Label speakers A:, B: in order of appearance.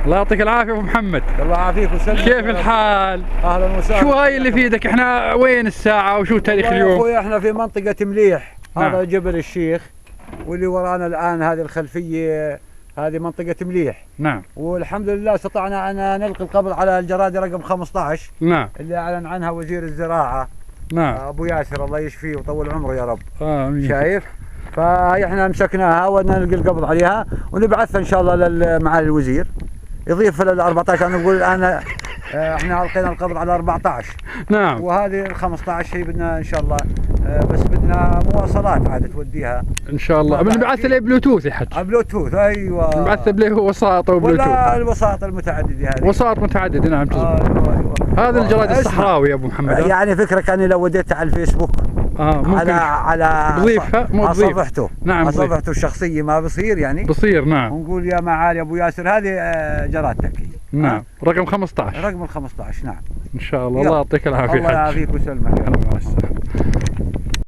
A: الله يعطيك العافيه ابو محمد.
B: الله يعافيك ويسلمك.
A: كيف الحال؟
B: اهلا وسهلا.
A: شو هاي اللي في ايدك؟ احنا وين الساعه وشو تاريخ
B: والله يا
A: اليوم؟
B: اخوي احنا في منطقه مليح.
A: نعم.
B: هذا جبل الشيخ، واللي ورانا الان هذه الخلفيه هذه منطقه مليح.
A: نعم.
B: والحمد لله استطعنا ان نلقي القبض على الجرادة رقم 15.
A: نعم.
B: اللي اعلن عنها وزير الزراعه.
A: نعم.
B: ابو ياسر الله يشفيه ويطول عمره يا رب.
A: امين.
B: شايف؟ فاحنا مسكناها ونلقي القبض عليها ونبعثها ان شاء الله لمعالي الوزير يضيف لل 14. انا نقول انا احنا القينا القبض على 14.
A: نعم.
B: وهذه ال 15 هي بدنا ان شاء الله بس بدنا مواصلات عاد توديها
A: ان شاء الله. بنبعث له بلوتوث يا حج.
B: بلوتوث. ايوه
A: نبعث له وساطه وبلوتوث.
B: ولا الوساطه المتعدده هذه.
A: وساط متعدده نعم تزبط.
B: ايوه.
A: هذا الجراد الصحراوي يا ابو محمد.
B: يعني فكرك اني لو وديتها على الفيسبوك
A: ممكن
B: على
A: تضيفها مو تضيف.
B: صفحته.
A: نعم
B: صفحته الشخصيه ما بصير يعني.
A: بصير نعم.
B: ونقول يا معالي ابو ياسر هذه جرادتك هي.
A: نعم. رقم 15.
B: رقم ال 15 نعم.
A: ان شاء الله. الله يعطيك العافيه.
B: الله يعافيك ويسلمك.
A: مع السلامه.